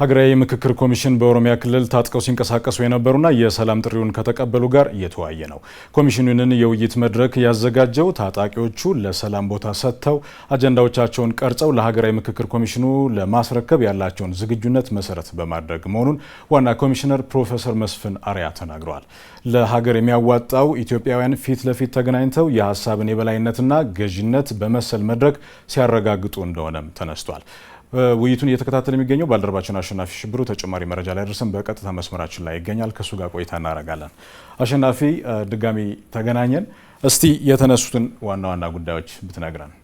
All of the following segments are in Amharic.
ሀገራዊ ምክክር ኮሚሽን በኦሮሚያ ክልል ታጥቀው ሲንቀሳቀሱ የነበሩና የሰላም ጥሪውን ከተቀበሉ ጋር እየተወያየ ነው። ኮሚሽኑን የውይይት መድረክ ያዘጋጀው ታጣቂዎቹ ለሰላም ቦታ ሰጥተው አጀንዳዎቻቸውን ቀርጸው ለሀገራዊ ምክክር ኮሚሽኑ ለማስረከብ ያላቸውን ዝግጁነት መሰረት በማድረግ መሆኑን ዋና ኮሚሽነር ፕሮፌሰር መስፍን አርአያ ተናግረዋል። ለሀገር የሚያዋጣው ኢትዮጵያውያን ፊት ለፊት ተገናኝተው የሀሳብን የበላይነትና ገዥነት በመሰል መድረክ ሲያረጋግጡ እንደሆነም ተነስቷል። ውይይቱን እየተከታተለ የሚገኘው ባልደረባችን አሸናፊ ሽብሩ ተጨማሪ መረጃ ላይ ደርሰን በቀጥታ መስመራችን ላይ ይገኛል። ከሱ ጋር ቆይታ እናደርጋለን። አሸናፊ ድጋሚ ተገናኘን። እስቲ የተነሱትን ዋና ዋና ጉዳዮች ብትነግረን።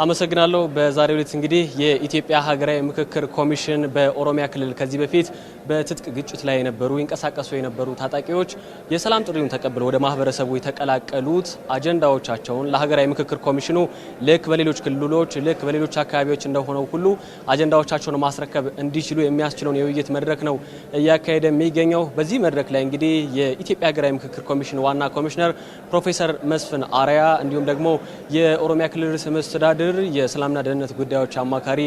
አመሰግናለሁ። በዛሬው ዕለት እንግዲህ የኢትዮጵያ ሀገራዊ ምክክር ኮሚሽን በኦሮሚያ ክልል ከዚህ በፊት በትጥቅ ግጭት ላይ ይንቀሳቀሱ የነበሩ ታጣቂዎች የሰላም ጥሪውን ተቀብለው ወደ ማህበረሰቡ የተቀላቀሉት አጀንዳዎቻቸውን ለሀገራዊ ምክክር ኮሚሽኑ ልክ በሌሎች ክልሎች ልክ በሌሎች አካባቢዎች እንደሆነው ሁሉ አጀንዳዎቻቸውን ማስረከብ እንዲችሉ የሚያስችለውን የውይይት መድረክ ነው እያካሄደ የሚገኘው። በዚህ መድረክ ላይ እንግዲህ የኢትዮጵያ ሀገራዊ ምክክር ኮሚሽን ዋና ኮሚሽነር ፕሮፌሰር መስፍን አርአያ እንዲሁም ደግሞ የኦሮሚያ ክልል ርዕሰ መስተዳድር የሰላምና ደህንነት ጉዳዮች አማካሪ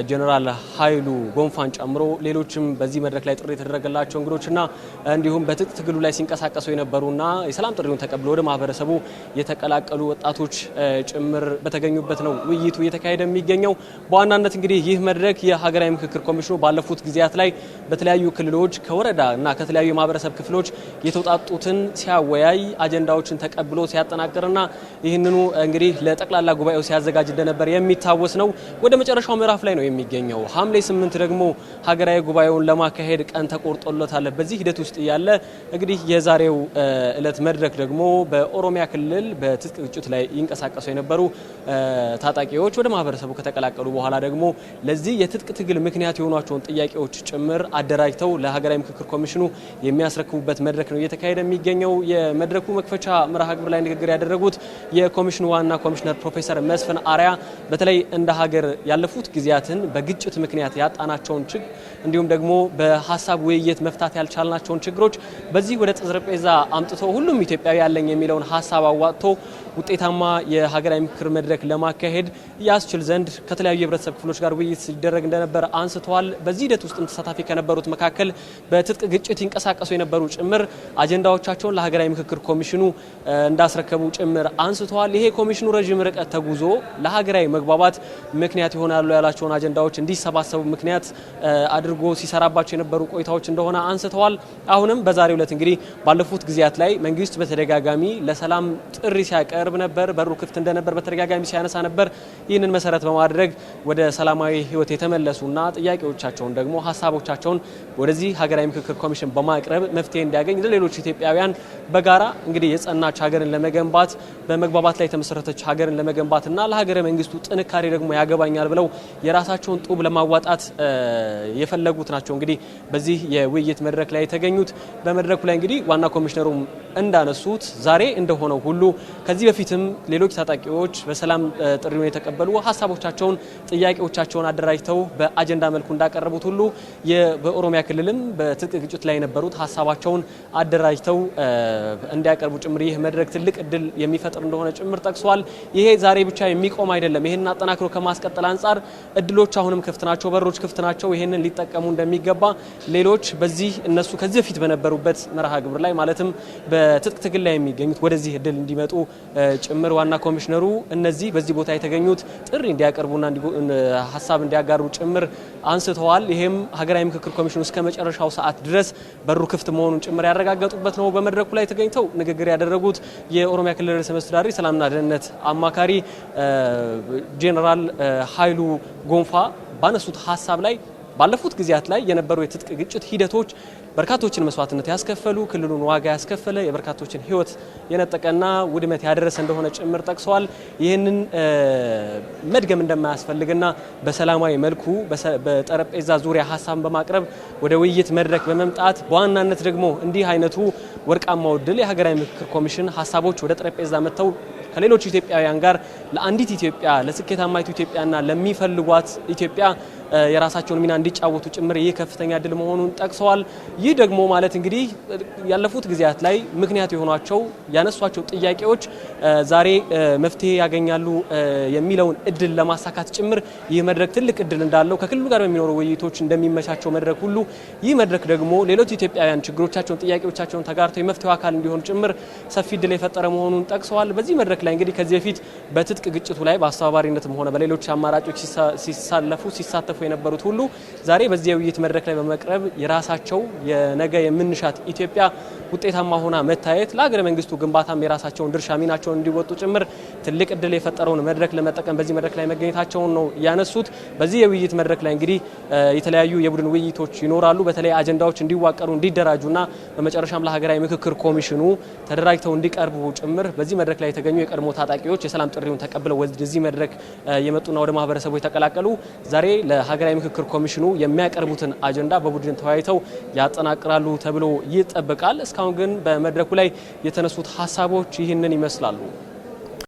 ጀነራል ኃይሉ ጎንፋን ጨምሮ ሌሎችም በዚህ መድረክ ላይ ጥሪ የተደረገላቸው እንግዶችና እንዲሁም በትጥቅ ትግሉ ላይ ሲንቀሳቀሱ የነበሩና የሰላም ጥሪውን ተቀብለው ወደ ማህበረሰቡ የተቀላቀሉ ወጣቶች ጭምር በተገኙበት ነው ውይይቱ እየተካሄደ የሚገኘው። በዋናነት እንግዲህ ይህ መድረክ የሀገራዊ ምክክር ኮሚሽኑ ባለፉት ጊዜያት ላይ በተለያዩ ክልሎች ከወረዳ እና ከተለያዩ የማህበረሰብ ክፍሎች የተውጣጡትን ሲያወያይ አጀንዳዎችን ተቀብሎ ሲያጠናቅርና ይህንኑ እንግዲህ ለጠቅላላ ጉባኤው ሲያዘጋጅ እንደነበር የሚታወስ ነው። ወደ መጨረሻው ምዕራፍ ላይ ነው የሚገኘው። ሐምሌ 8 ደግሞ ሀገራዊ ጉባኤውን ለማካሄድ ቀን ተቆርጦለታል። በዚህ ሂደት ውስጥ ያለ እንግዲህ የዛሬው ዕለት መድረክ ደግሞ በኦሮሚያ ክልል በትጥቅ ግጭት ላይ ይንቀሳቀሱ የነበሩ ታጣቂዎች ወደ ማህበረሰቡ ከተቀላቀሉ በኋላ ደግሞ ለዚህ የትጥቅ ትግል ምክንያት የሆኗቸውን ጥያቄዎች ጭምር አደራጅተው ለሀገራዊ ምክክር ኮሚሽኑ የሚያስረክቡበት መድረክ ነው እየተካሄደ የሚገኘው። የመድረኩ መክፈቻ መርሃ ግብር ላይ ንግግር ያደረጉት የኮሚሽኑ ዋና ኮሚሽነር ፕሮፌሰር መስፍን አርአያ በተለይ እንደ ሀገር ያለፉት ጊዜያትን በግጭት ምክንያት ያጣናቸውን ችግር እንዲሁም ደግሞ በሀሳብ ውይይት መፍታት ያልቻልናቸውን ችግሮች በዚህ ወደ ጠረጴዛ አምጥቶ ሁሉም ኢትዮጵያዊ ያለኝ የሚለውን ሀሳብ አዋጥቶ ውጤታማ የሀገራዊ ምክክር መድረክ ለማካሄድ ያስችል ዘንድ ከተለያዩ የህብረተሰብ ክፍሎች ጋር ውይይት ሲደረግ እንደነበር አንስተዋል። በዚህ ሂደት ውስጥ ተሳታፊ ከነበሩት መካከል በትጥቅ ግጭት ይንቀሳቀሱ የነበሩ ጭምር አጀንዳዎቻቸውን ለሀገራዊ ምክክር ኮሚሽኑ እንዳስረከቡ ጭምር አንስተዋል። ይሄ ኮሚሽኑ ረዥም ርቀት ተጉዞ ለሀገራዊ መግባባት ምክንያት ይሆናሉ ያላቸውን አጀንዳዎች እንዲሰባሰቡ ምክንያት አድርጎ ሲሰራባቸው የነበሩ ቆይታዎች እንደሆነ አንስተዋል። አሁንም በዛሬው ዕለት እንግዲህ ባለፉት ጊዜያት ላይ መንግስት በተደጋጋሚ ለሰላም ጥሪ ሲያቀርብ ነበር። በሩ ክፍት እንደነበር በተደጋጋሚ ሲያነሳ ነበር። ይህንን መሰረት በማድረግ ወደ ሰላማዊ ህይወት የተመለሱና ጥያቄዎቻቸውን ደግሞ ሀሳቦቻቸውን ወደዚህ ሀገራዊ ምክክር ኮሚሽን በማቅረብ መፍትሄ እንዲያገኝ ለሌሎች ኢትዮጵያውያን በጋራ እንግዲህ የጸናች ሀገርን ለመገንባት በመግባባት ላይ የተመሰረተች ሀገርን ለመገንባትና ለሀገረ መንግስቱ ጥንካሬ ደግሞ ያገባኛል ብለው የራሳቸውን ጡብ ለማዋጣት የፈለጉት ናቸው። እንግዲህ በዚህ የውይይት መድረክ ላይ የተገኙት በመድረኩ ላይ እንግዲህ ዋና ኮሚሽነሩም እንዳነሱት ዛሬ እንደሆነው ሁሉ ከዚህ በፊትም ሌሎች ታጣቂዎች በሰላም ጥሪውን የተቀበሉ ሀሳቦቻቸውን ጥያቄዎቻቸውን አደራጅተው በአጀንዳ መልኩ እንዳቀረቡት ሁሉ በኦሮሚያ ክልልም በትጥቅ ግጭት ላይ የነበሩት ሀሳባቸውን አደራጅተው እንዲያቀርቡ ጭምር ይህ መድረክ ትልቅ እድል የሚፈጥር እንደሆነ ጭምር ጠቅሷል። ይሄ ዛሬ ብቻ የሚቆም አይደለም። ይሄንን አጠናክሮ ከማስቀጠል አንጻር እድሎች አሁንም ክፍት ናቸው፣ በሮች ክፍት ናቸው። ይሄንን ሊጠቀሙ እንደሚገባ ሌሎች በዚህ እነሱ ከዚህ በፊት በነበሩበት መርሃ ግብር ላይ ማለትም በትጥቅ ትግል ላይ የሚገኙት ወደዚህ እድል እንዲመጡ ጭምር ዋና ኮሚሽነሩ እነዚህ በዚህ ቦታ የተገኙት ጥሪ እንዲያቀርቡና ሀሳብ እንዲያጋሩ ጭምር አንስተዋል። ይሄም ሀገራዊ ምክክር ኮሚሽኑ እስከ መጨረሻው ሰዓት ድረስ በሩ ክፍት መሆኑን ጭምር ያረጋገጡበት ነው። በመድረኩ ላይ ተገኝተው ንግግር ያደረጉት የኦሮሚያ ክልል ርዕሰ መስተዳድር ሰላምና ደህንነት አማካሪ ጄኔራል ኃይሉ ጎንፋ ባነሱት ሀሳብ ላይ ባለፉት ጊዜያት ላይ የነበሩ የትጥቅ ግጭት ሂደቶች በርካቶችን መስዋዕትነት ያስከፈሉ ክልሉን ዋጋ ያስከፈለ የበርካቶችን ሕይወት የነጠቀና ውድመት ያደረሰ እንደሆነ ጭምር ጠቅሰዋል። ይህንን መድገም እንደማያስፈልግና በሰላማዊ መልኩ በጠረጴዛ ዙሪያ ሀሳብን በማቅረብ ወደ ውይይት መድረክ በመምጣት በዋናነት ደግሞ እንዲህ አይነቱ ወርቃማው ዕድል የሀገራዊ ምክክር ኮሚሽን ሀሳቦች ወደ ጠረጴዛ መጥተው ከሌሎች ኢትዮጵያውያን ጋር ለአንዲት ኢትዮጵያ ለስኬታማይቱ ኢትዮጵያና ለሚፈልጓት ኢትዮጵያ የራሳቸውን ሚና እንዲጫወቱ ጭምር ይህ ከፍተኛ እድል መሆኑን ጠቅሰዋል። ይህ ደግሞ ማለት እንግዲህ ያለፉት ጊዜያት ላይ ምክንያት የሆኗቸው ያነሷቸው ጥያቄዎች ዛሬ መፍትሄ ያገኛሉ የሚለውን እድል ለማሳካት ጭምር ይህ መድረክ ትልቅ እድል እንዳለው ከክልሉ ጋር በሚኖሩ ውይይቶች እንደሚመቻቸው መድረክ ሁሉ ይህ መድረክ ደግሞ ሌሎች ኢትዮጵያውያን ችግሮቻቸውን ጥያቄዎቻቸውን ተጋርተው የመፍትሄው አካል እንዲሆኑ ጭምር ሰፊ እድል የፈጠረ መሆኑን ጠቅሰዋል። በዚህ መድረክ ላይ እንግዲህ ከዚህ በፊት በትጥቅ ግጭቱ ላይ በአስተባባሪነትም ሆነ በሌሎች አማራጮች ሲሳተፉ የነበሩት ሁሉ ዛሬ በዚህ የውይይት መድረክ ላይ በመቅረብ የራሳቸው የነገ የምንሻት ኢትዮጵያ ውጤታማ ሆና መታየት ለሀገረ መንግስቱ ግንባታም የራሳቸውን ድርሻ ሚናቸውን እንዲወጡ ጭምር ትልቅ እድል የፈጠረውን መድረክ ለመጠቀም በዚህ መድረክ ላይ መገኘታቸውን ነው ያነሱት። በዚህ የውይይት መድረክ ላይ እንግዲህ የተለያዩ የቡድን ውይይቶች ይኖራሉ። በተለይ አጀንዳዎች እንዲዋቀሩ እንዲደራጁና በመጨረሻም ለሀገራዊ ምክክር ኮሚሽኑ ተደራጅተው እንዲቀርቡ ጭምር በዚህ መድረክ ላይ የተገኙ የቀድሞ ታጣቂዎች የሰላም ጥሪውን ተቀብለው ወደዚህ መድረክ የመጡና ወደ ማህበረሰቡ የተቀላቀሉ ዛሬ ለሀገራዊ ምክክር ኮሚሽኑ የሚያቀርቡትን አጀንዳ በቡድን ተወያይተው ያጠናቅራሉ ተብሎ ይጠበቃል። እስካሁን ግን በመድረኩ ላይ የተነሱት ሀሳቦች ይህንን ይመስላሉ።